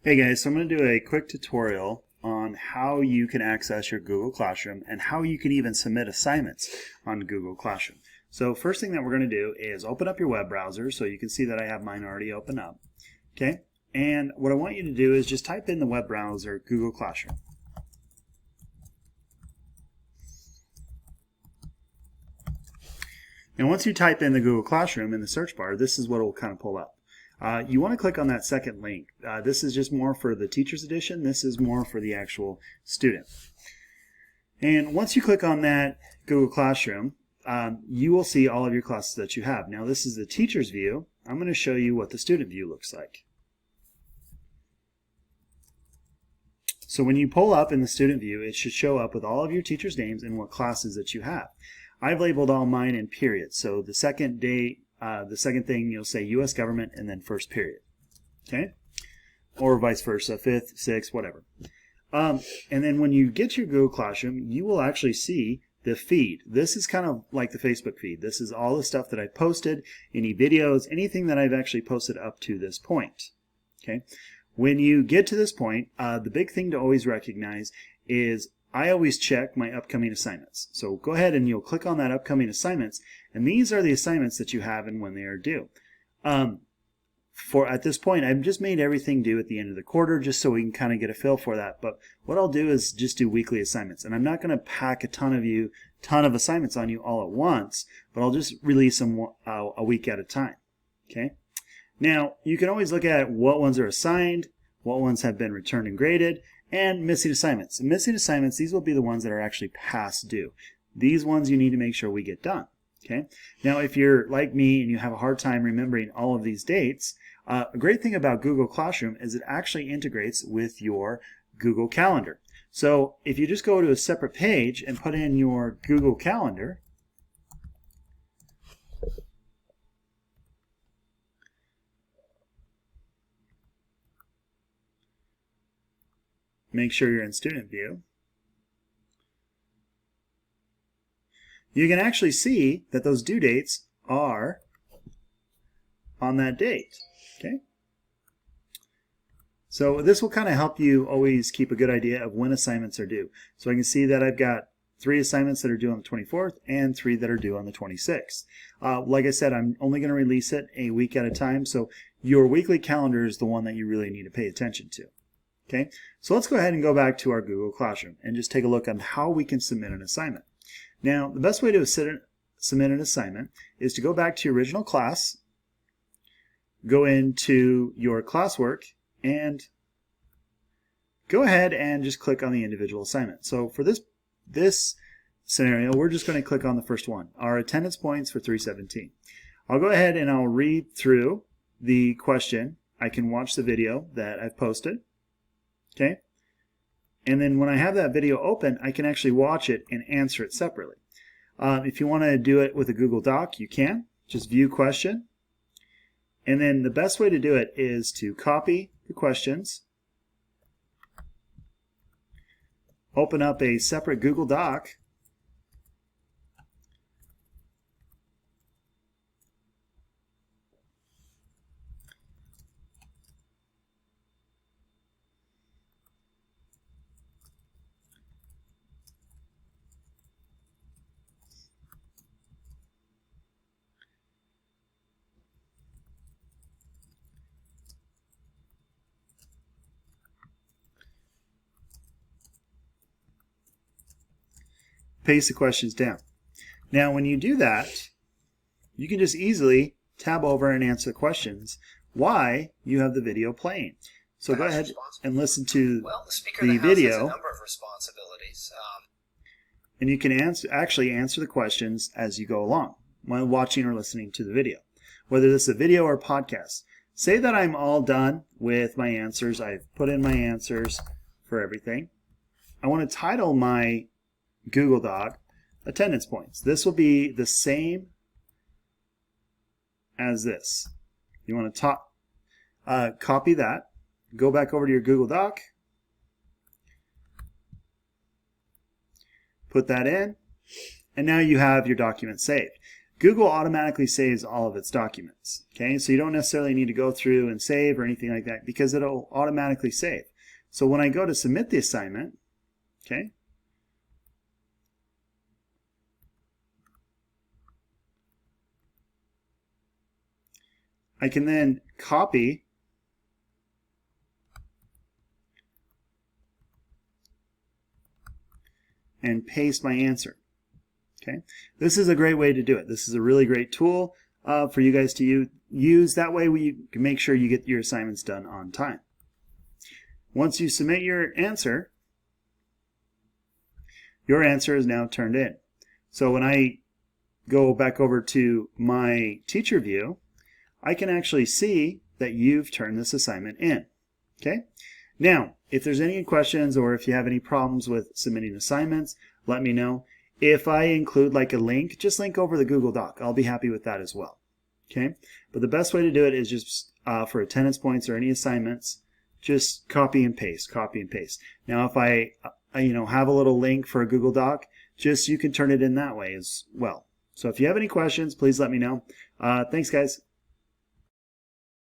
Hey guys, so I'm going to do a quick tutorial on how you can access your Google Classroom and how you can even submit assignments on Google Classroom. So first thing that we're going to do is open up your web browser, so you can see that I have mine already open up. Okay, and what I want you to do is just type in the web browser Google Classroom. And once you type in the Google Classroom in the search bar, this is what it will kind of pull up. You want to click on that second link. This is just more for the Teacher's Edition. This is more for the actual student. And once you click on that Google Classroom, you will see all of your classes that you have. Now this is the teacher's view. I'm going to show you what the student view looks like. So when you pull up in the student view, it should show up with all of your teachers' names and what classes that you have. I've labeled all mine in periods. So the second thing you'll say U.S. government and then first period. Okay? Or vice versa, fifth, sixth, whatever. And then when you get to your Google Classroom, you will actually see the feed. This is kind of like the Facebook feed. This is all the stuff that I posted, any videos, anything that I've actually posted up to this point. Okay? When you get to this point, the big thing to always recognize is I always check my upcoming assignments. So go ahead and you'll click on that upcoming assignments, and these are the assignments that you have and when they are due. At this point, I've just made everything due at the end of the quarter just so we can kind of get a feel for that. But what I'll do is just do weekly assignments, and I'm not going to pack a ton of assignments on you all at once, but I'll just release them a week at a time. Okay. Now you can always look at what ones are assigned, what ones have been returned and graded, and missing assignments. And missing assignments, these will be the ones that are actually past due. These ones you need to make sure we get done. Okay. Now, if you're like me and you have a hard time remembering all of these dates, a great thing about Google Classroom is it actually integrates with your Google Calendar. So if you just go to a separate page and put in your Google Calendar, make sure you're in student view, you can actually see that those due dates are on that date. Okay. So this will kind of help you always keep a good idea of when assignments are due. So I can see that I've got 3 assignments that are due on the 24th and 3 that are due on the 26th. Like I said, I'm only going to release it a week at a time, so your weekly calendar is the one that you really need to pay attention to. Okay, so let's go ahead and go back to our Google Classroom and just take a look on how we can submit an assignment. Now, the best way to submit an assignment is to go back to your original class, go into your classwork, and go ahead and just click on the individual assignment. So for this scenario, we're just going to click on the first one, our attendance points for 317. I'll go ahead and I'll read through the question. I can watch the video that I've posted. Okay, and then when I have that video open, I can actually watch it and answer it separately. If you want to do it with a Google Doc, you can. Just view question. And then the best way to do it is to copy the questions, open up a separate Google Doc, paste the questions down. Now when you do that, you can just easily tab over and answer the questions while you have the video playing. So go ahead and listen to the video, and you can actually answer the questions as you go along while watching or listening to the video, whether this is a video or podcast. Say that I'm all done with my answers. I've put in my answers for everything. I want to title my Google Doc attendance points. This will be the same as this. You want to copy that, go back over to your Google Doc, put that in, and now you have your document saved. Google automatically saves all of its documents. Okay, so you don't necessarily need to go through and save or anything like that because it'll automatically save. So when I go to submit the assignment, okay, I can then copy and paste my answer. Okay, this is a great way to do it. This is a really great tool for you guys to use. That way you can make sure you get your assignments done on time. Once you submit your answer is now turned in. So when I go back over to my teacher view, I can actually see that you've turned this assignment in. Okay. Now, if there's any questions or if you have any problems with submitting assignments, let me know. If I include like a link, just link over the Google Doc. I'll be happy with that as well. Okay. But the best way to do it is just for attendance points or any assignments, just copy and paste, copy and paste. Now, if I have a little link for a Google Doc, you can turn it in that way as well. So if you have any questions, please let me know. Thanks, guys.